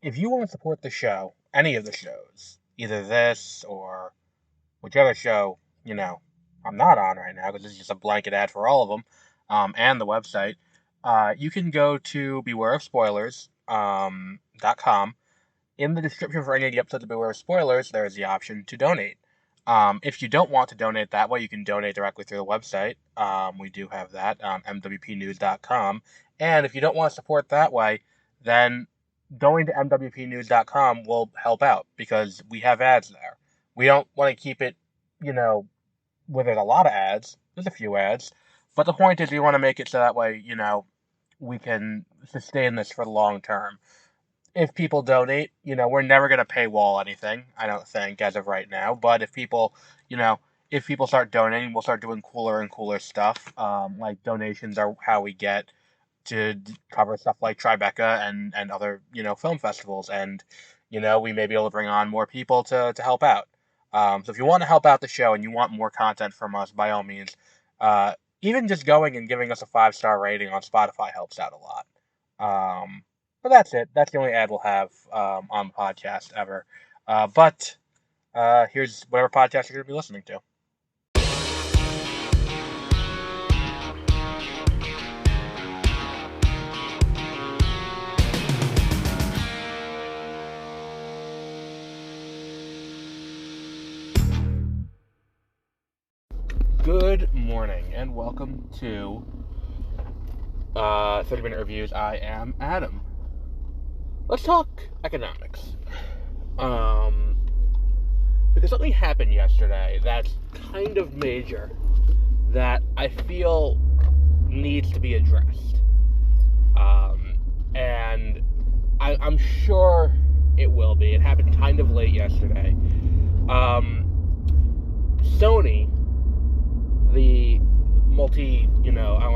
if you want to support the show, any of the shows, either this or whichever show, I'm not on right now because this is just a blanket ad for all of them, and the website, you can go to bewareofspoilers.com. In the description for any of the episodes of Beware of Spoilers, there is the option to donate. If you don't want to donate that way, you can donate directly through the website. We do have that, mwpnews.com. And if you don't want to support that way, then going to mwpnews.com will help out because we have ads there. We don't want to keep it, where there's a lot of ads. There's a few ads. But the point is we want to make it so that way, we can sustain this for the long term. If people donate, we're never going to paywall anything, I don't think, as of right now. But if people start donating, we'll start doing cooler and cooler stuff. Like donations are how we get to cover stuff like Tribeca and other, film festivals. And, we may be able to bring on more people to help out. So if you want to help out the show and you want more content from us, by all means, even just going and giving us a 5-star rating on Spotify helps out a lot. But that's it. That's the only ad we'll have on the podcast ever. But here's whatever podcast you're going to be listening to. Good morning, and welcome to 30-Minute Reviews. I am Adam. Let's talk economics. Because something happened yesterday that's kind of major that I feel needs to be addressed. And I'm sure it will be. It happened kind of late yesterday. Sony, the I don't want to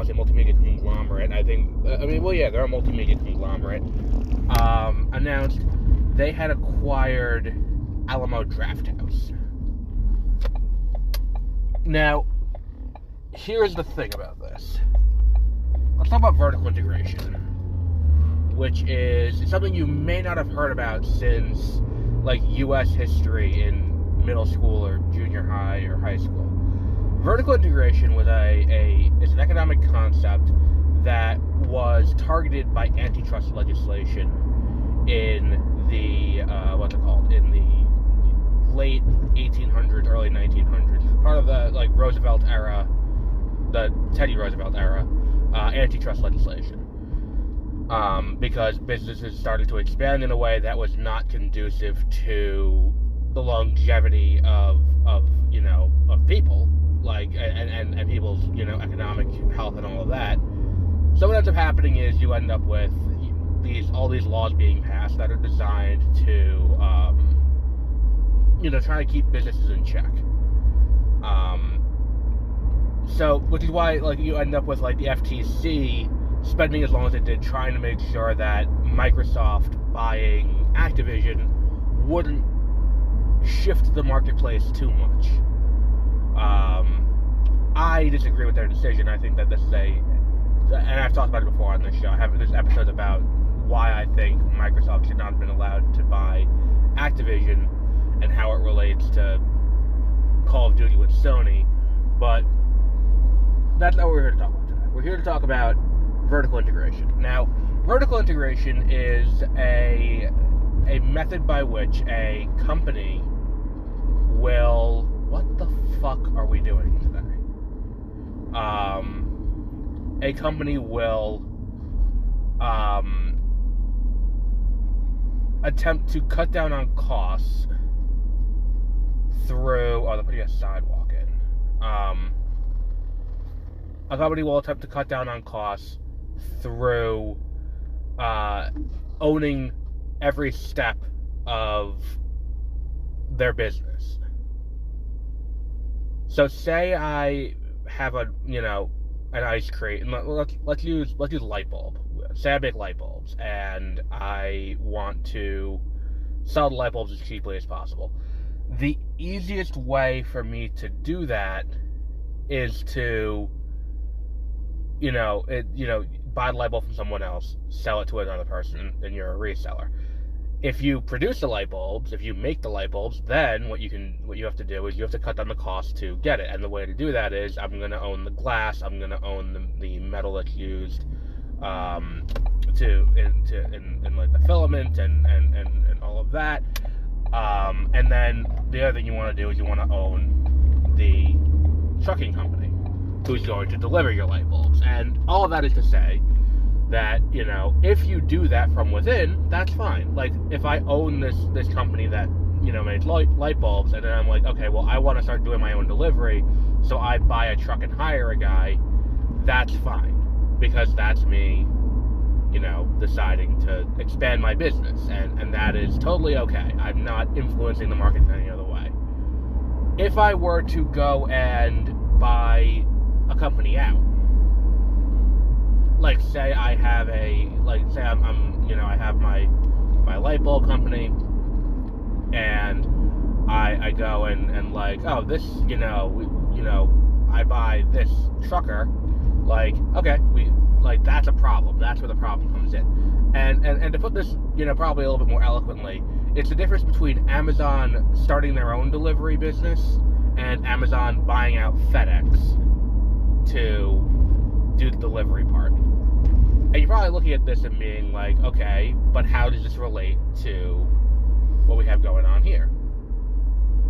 say multimedia conglomerate. They're a multimedia conglomerate. Announced they had acquired Alamo Drafthouse. Now, here's the thing about this. Let's talk about vertical integration, which is something you may not have heard about since, U.S. history in middle school or junior high or high school. Vertical integration was is an economic concept that was targeted by antitrust legislation in the in the late 1800s, early 1900s. Part of the Roosevelt era, the Teddy Roosevelt era, antitrust legislation. Because businesses started to expand in a way that was not conducive to the longevity of people. And people's, economic health and all of that. So what ends up happening is you end up with all these laws being passed that are designed to, try to keep businesses in check. Which is why, you end up with, the FTC spending as long as it did, trying to make sure that Microsoft buying Activision wouldn't shift the marketplace too much. I disagree with their decision. I think that this is and I've talked about it before on this show. There's episodes about why I think Microsoft should not have been allowed to buy Activision and how it relates to Call of Duty with Sony. But that's not what we're here to talk about today. We're here to talk about vertical integration. Now, vertical integration is a method by which a company will... What the fuck are we doing today? A company will attempt to cut down on costs through... they're putting a sidewalk in. A company will attempt to cut down on costs through owning every step of their business. So say I have an ice crate, and let's use light bulb. Say I make light bulbs, and I want to sell the light bulbs as cheaply as possible. The easiest way for me to do that is to, buy the light bulb from someone else, sell it to another person, and you're a reseller. If you produce the light bulbs, if you make the light bulbs, then what you have to do is you have to cut down the cost to get it. And the way to do that is I'm going to own the glass, I'm going to own the metal that's used in like the filament and all of that. And then the other thing you want to do is you want to own the trucking company who's going to deliver your light bulbs. And all of that is to say that, you know, if you do that from within, that's fine. Like, if I own this company that, you know, makes light bulbs, and then I'm like, okay, well, I want to start doing my own delivery, so I buy a truck and hire a guy, that's fine. Because that's me, you know, deciding to expand my business, and that is totally okay. I'm not influencing the market in any other way. If I were to go and buy a company out, like, say I have I'm you know, I have my light bulb company, and I go and like, oh, this, you know, I buy this trucker, like, okay, that's a problem. That's where the problem comes in. And to put this, you know, probably a little bit more eloquently, it's the difference between Amazon starting their own delivery business and Amazon buying out FedEx to do the delivery part. And you're probably looking at this and being like, okay, but how does this relate to what we have going on here?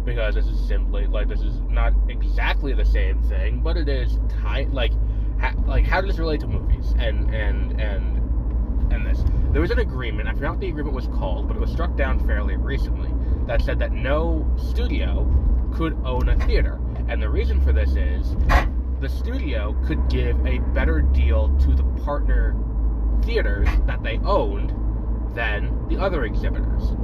Because this is simply, like, this is not exactly the same thing, but it is how does this relate to movies and this? There was an agreement, I forgot what the agreement was called, but it was struck down fairly recently, that said that no studio could own a theater. And the reason for this is the studio could give a better deal to the partner theaters that they owned than the other exhibitors.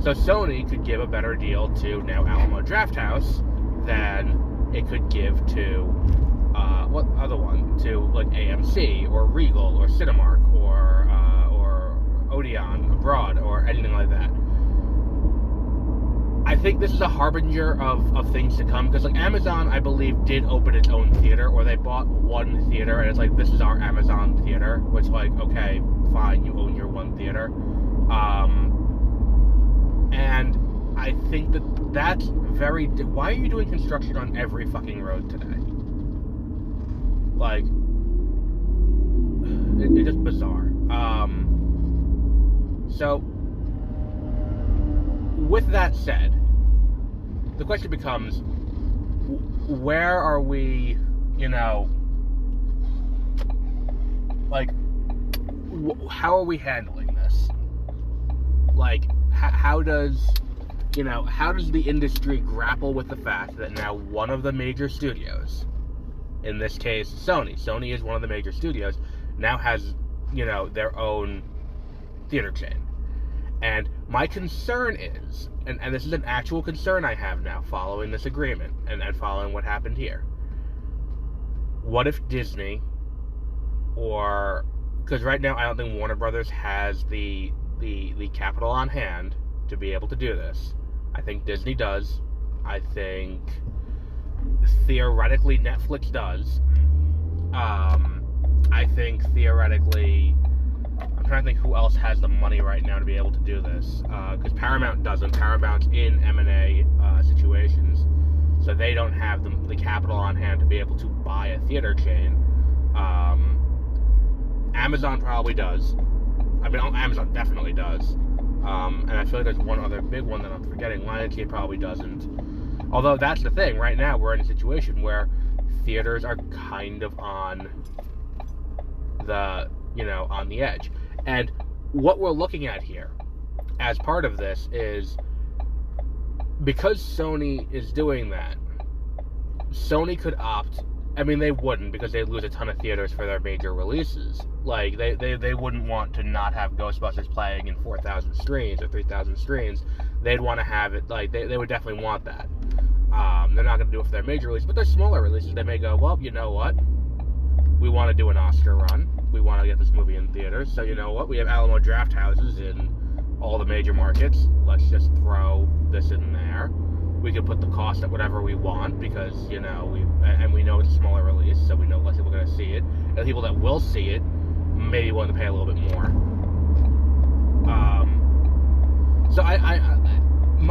So Sony could give a better deal to now Alamo Drafthouse than it could give to what other one? To like AMC or Regal or Cinemark or Odeon Abroad or anything like that. I think this is a harbinger of things to come, because like Amazon, I believe, did open its own theater, or they bought one theater and it's like, this is our Amazon theater, which, like, okay, fine, you own your one theater. And I think that's very... Why are you doing construction on every fucking road today? Like, it's just bizarre. So, with that said, the question becomes, where are we, you know, like, how are we handling this? Like, how does the industry grapple with the fact that now one of the major studios, in this case Sony is one of the major studios, now has, you know, their own theater chain? And my concern is, and this is an actual concern I have now following this agreement and following what happened here. What if Disney, or, because right now I don't think Warner Brothers has the capital on hand to be able to do this. I think Disney does. I think theoretically Netflix does. I think theoretically, I'm trying to think who else has the money right now to be able to do this, because Paramount doesn't. Paramount's in M&A situations, so they don't have the capital on hand to be able to buy a theater chain. Amazon probably does. I mean, Amazon definitely does. And I feel like there's one other big one that I'm forgetting. Lionsgate probably doesn't. Although that's the thing, right now we're in a situation where theaters are kind of on the edge. And what we're looking at here as part of this is, because Sony is doing that, Sony could opt, I mean, they wouldn't, because they'd lose a ton of theaters for their major releases. Like, they wouldn't want to not have Ghostbusters playing in 4,000 screens or 3,000 screens. They'd want to have it, like, they would definitely want that. They're not going to do it for their major release, but their smaller releases, they may go, well, you know what? We want to do an Oscar run. We want to get this movie in theaters. So, you know what? We have Alamo Drafthouses in all the major markets. Let's just throw this in there. We can put the cost at whatever we want, because, you know, we know it's a smaller release, so we know less people are going to see it. And the people that will see it may be willing to pay a little bit more.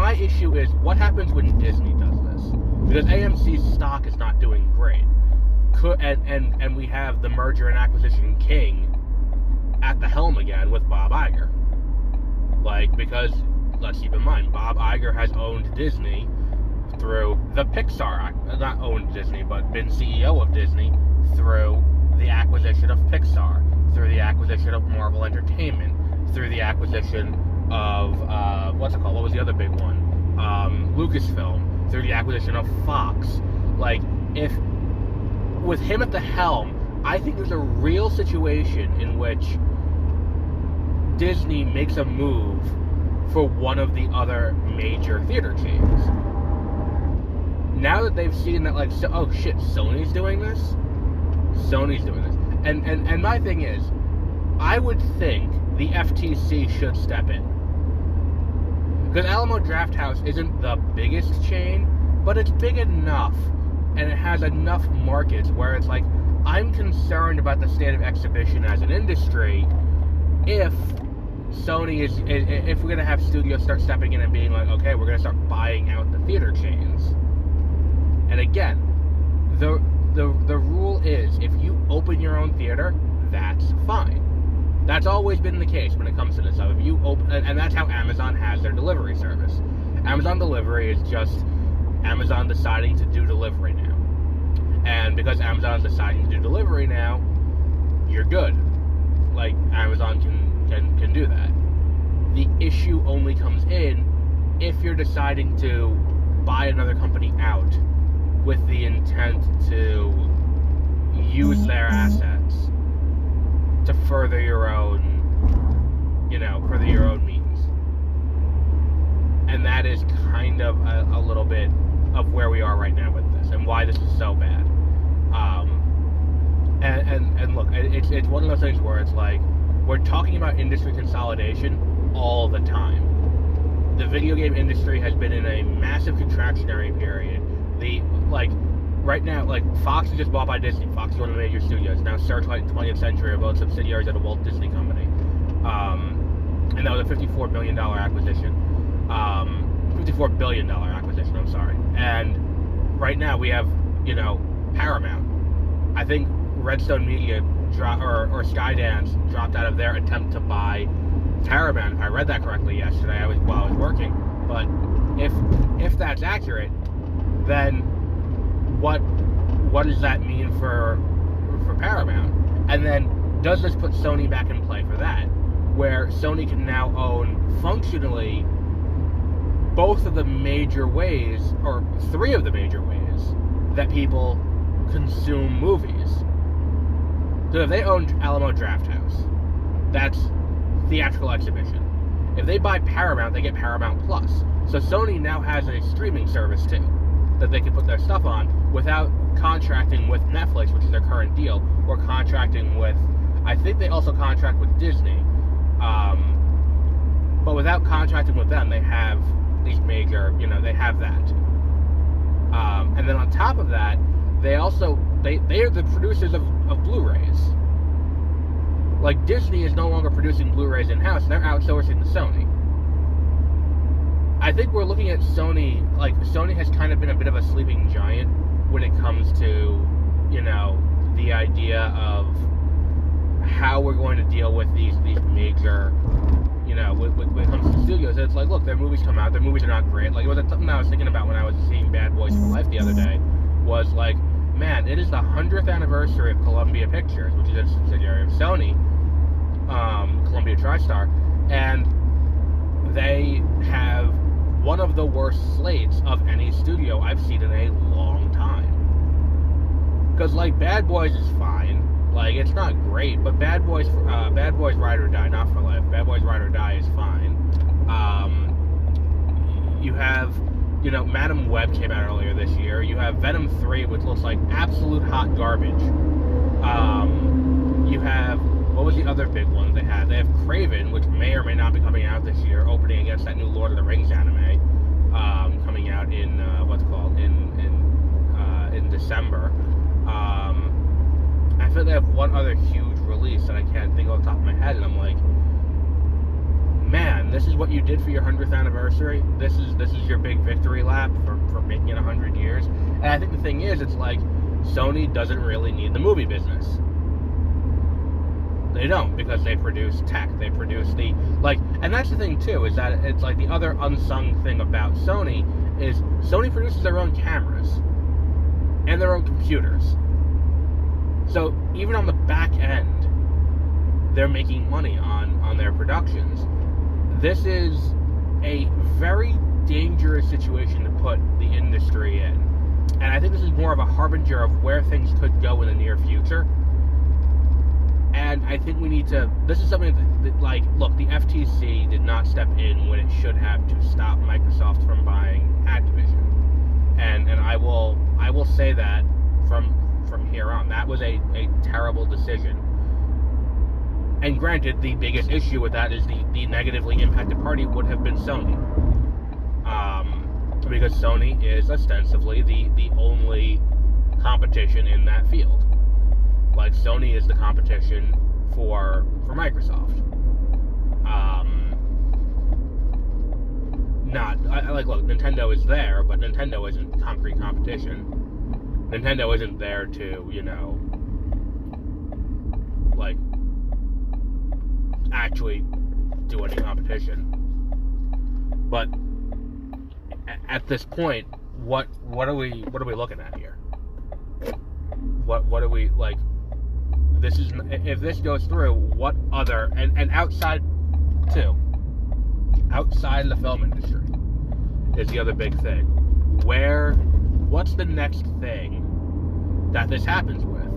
my issue is, what happens when Disney does this? Because AMC's stock is not doing great. And we have the merger and acquisition king at the helm again with Bob Iger. Like, because, let's keep in mind, Bob Iger has owned Disney through the Pixar, not owned Disney, but been CEO of Disney through the acquisition of Pixar, through the acquisition of Marvel Entertainment, through the acquisition of, what's it called? What was the other big one? Lucasfilm, through the acquisition of Fox. Like, if, with him at the helm, I think there's a real situation in which Disney makes a move for one of the other major theater chains. Now that they've seen that, like, oh shit, Sony's doing this? Sony's doing this. And my thing is, I would think the FTC should step in. Because Alamo Drafthouse isn't the biggest chain, but it's big enough, and it has enough markets where it's like, I'm concerned about the state of exhibition as an industry if Sony is, if we're going to have studios start stepping in and being like, okay, we're going to start buying out the theater chains. And again, the rule is, if you open your own theater, that's fine. That's always been the case when it comes to this stuff. If you open, and that's how Amazon has their delivery service. Amazon Delivery is just Amazon deciding to do delivery now. And because Amazon's deciding to do delivery now, you're good. Like, Amazon can do that. The issue only comes in if you're deciding to buy another company out with the intent to use their assets to further your own, further your own means. And that is kind of a little bit of where we are right now with this, and why this is so bad. And look, it's one of those things where it's like, we're talking about industry consolidation all the time. The video game industry has been in a massive contractionary period. Right now, Fox is just bought by Disney. Fox is one of the major studios. Now Searchlight and 20th Century are both subsidiaries of the Walt Disney Company. And that was a $54 million acquisition. $54 billion acquisition, I'm sorry. And right now we have, Paramount. I think Redstone Media or Skydance dropped out of their attempt to buy Paramount. If I read that correctly yesterday, while I was working. But if that's accurate, then what does that mean for Paramount? And then does this put Sony back in play for that, where Sony can now own functionally both of the major ways, or three of the major ways, that people consume movies? So if they own Alamo Drafthouse, that's theatrical exhibition. If they buy Paramount, they get Paramount Plus. So Sony now has a streaming service too that they can put their stuff on without contracting with Netflix, which is their current deal, or contracting with, I think they also contract with Disney, but without contracting with them, they have these major, they have that. And then on top of that, they are the producers of Blu-rays. Like, Disney is no longer producing Blu-rays in-house, they're outsourcing to Sony. I think we're looking at Sony, Sony has kind of been a bit of a sleeping giant when it comes to, the idea of how we're going to deal with these major, when it comes to studios. It's like, look, their movies come out, their movies are not great. Like, it was something I was thinking about when I was seeing Bad Boys for Life the other day, was like, man, it is the 100th anniversary of Columbia Pictures, which is a subsidiary of Sony, Columbia TriStar, and they have one of the worst slates of any studio I've seen in a long time. Because, Bad Boys is fine. It's not great, but Bad Boys Ride or Die, not for life. Bad Boys Ride or Die is fine. You have, Madam Web came out earlier this year. You have Venom 3, which looks like absolute hot garbage. You have, what was the other big one they had? They have Kraven, which may or may not be coming out this year, opening against that new Lord of the Rings anime, coming out in, in December. I feel they have one other huge release that I can't think off the top of my head, and I'm like, man, this is what you did for your 100th anniversary. This is your big victory lap for making it 100 years. And I think the thing is, it's like Sony doesn't really need the movie business. They don't, because they produce tech. They produce the, like, and that's the thing too, is that it's like the other unsung thing about Sony is Sony produces their own cameras and their own computers. So even on the back end, they're making money on their productions. This is a very dangerous situation to put the industry in. And I think this is more of a harbinger of where things could go in the near future. And I think we need to, this is something that like, look, the FTC did not step in when it should have to stop Microsoft from buying Activision. And I will say that from here on. That was a terrible decision. And granted, the biggest issue with that is the negatively impacted party would have been Sony. Because Sony is ostensibly the only competition in that field. Like, Sony is the competition for Microsoft. Look, Nintendo is there, but Nintendo isn't concrete competition. Nintendo isn't there to, like, actually do any competition. But at this point, what are we looking at here? What are we, like, this is, if this goes through, what other, and outside of the film industry is the other big thing. What's the next thing that this happens with,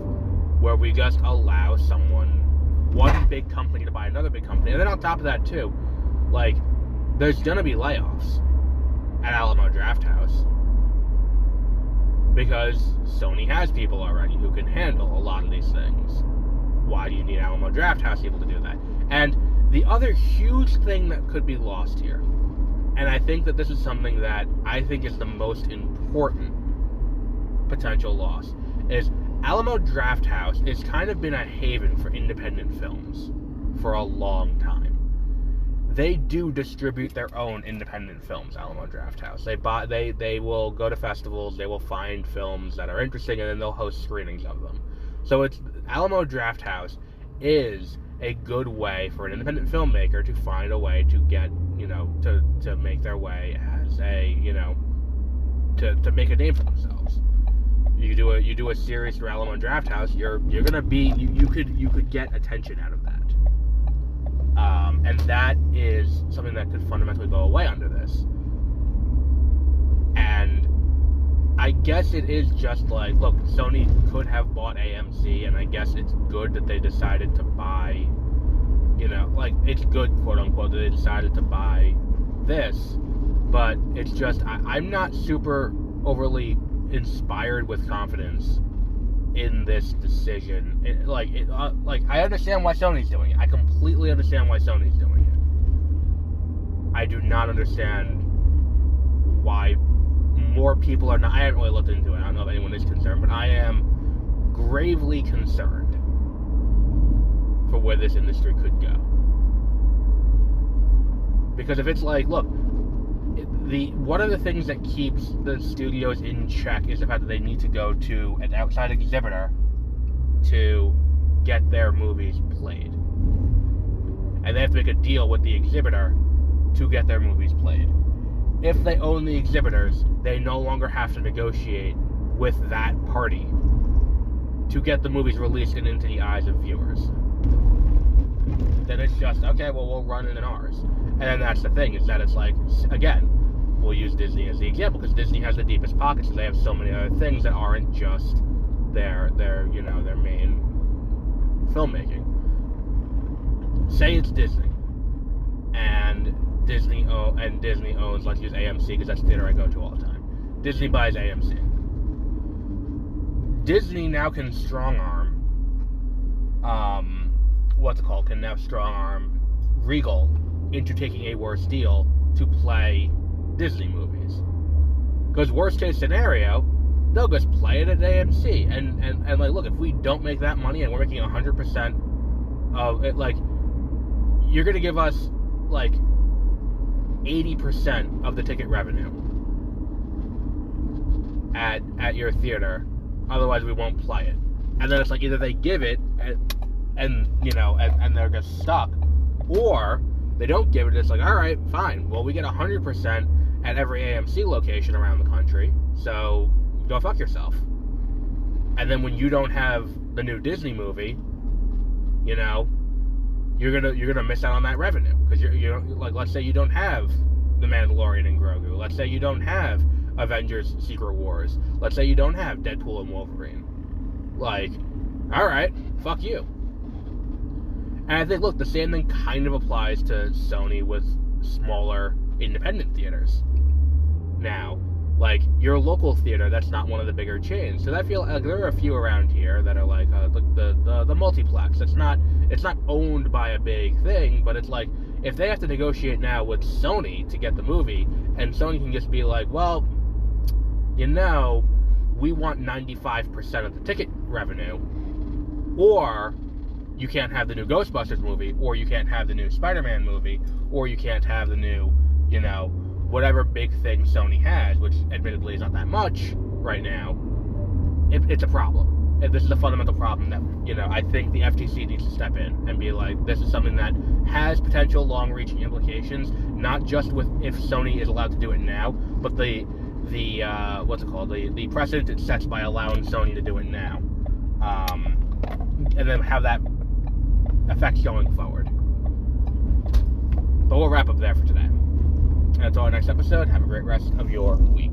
where we just allow one big company to buy another big company? And then on top of that too, like, there's gonna be layoffs at Alamo Drafthouse because Sony has people already who can handle a lot of these things. Why do you need Alamo Drafthouse able to do that? And the other huge thing that could be lost here, and I think that this is something that I think is the most important potential loss, is Alamo Drafthouse has kind of been a haven for independent films for a long time. They do distribute their own independent films, Alamo Drafthouse. They will go to festivals, they will find films that are interesting, and then they'll host screenings of them. So Alamo Drafthouse is a good way for an independent filmmaker to find a way to get, to make their way as a, to make a name for themselves. You do a series through Alamo Drafthouse, you're gonna be, you could get attention out of that. And that is something that could fundamentally go away under this. And I guess it is just like, look, Sony could have bought AMC, and I guess it's good that they decided to buy, it's good, quote unquote, that they decided to buy this, but it's just, I'm not super overly inspired with confidence in this decision. I understand why Sony's doing it. I completely understand why Sony's doing it. I do not understand why more people are not. I haven't really looked into it. I don't know if anyone is concerned, but I am gravely concerned for where this industry could go. Because if it's like, look, one of the things that keeps the studios in check is the fact that they need to go to an outside exhibitor to get their movies played. And they have to make a deal with the exhibitor to get their movies played. If they own the exhibitors, they no longer have to negotiate with that party to get the movies released and into the eyes of viewers. Then it's just, okay, well, we'll run it in ours. And then that's the thing, is that it's like, again, we'll use Disney as the example, because Disney has the deepest pockets, and they have so many other things that aren't just their main filmmaking. Say it's Disney, and Disney owns, let's use AMC, because that's the theater I go to all the time. Disney buys AMC. Disney now can can now strong arm Regal into taking a worse deal to play Disney movies. Because worst case scenario, they'll just play it at AMC. And like, look, if we don't make that money and we're making 100% of it, like, you're going to give us, like, 80% of the ticket revenue at your theater. Otherwise, we won't play it. And then it's like either they give it and they're just stuck, or they don't give it. It's like, all right, fine. Well, we get 100% at every AMC location around the country, so go fuck yourself. And then when you don't have the new Disney movie, you're gonna miss out on that revenue, because you're like, let's say you don't have The Mandalorian and Grogu. Let's say you don't have Avengers: Secret Wars. Let's say you don't have Deadpool and Wolverine. Like, all right, fuck you. And I think, look, the same thing kind of applies to Sony with smaller independent theaters. Now, like, your local theater, that's not one of the bigger chains. So I feel like there are a few around here that are like the multiplex. It's not owned by a big thing, but it's like, if they have to negotiate now with Sony to get the movie, and Sony can just be like, well, we want 95% of the ticket revenue, or you can't have the new Ghostbusters movie, or you can't have the new Spider-Man movie, or you can't have the new, whatever big thing Sony has, which admittedly is not that much right now. It's a problem. This is a fundamental problem that, I think the FTC needs to step in and be like, this is something that has potential long-reaching implications, not just with if Sony is allowed to do it now, but the precedent it sets by allowing Sony to do it now, and then have that effect going forward. But we'll wrap up there for today. And until our next episode, have a great rest of your week.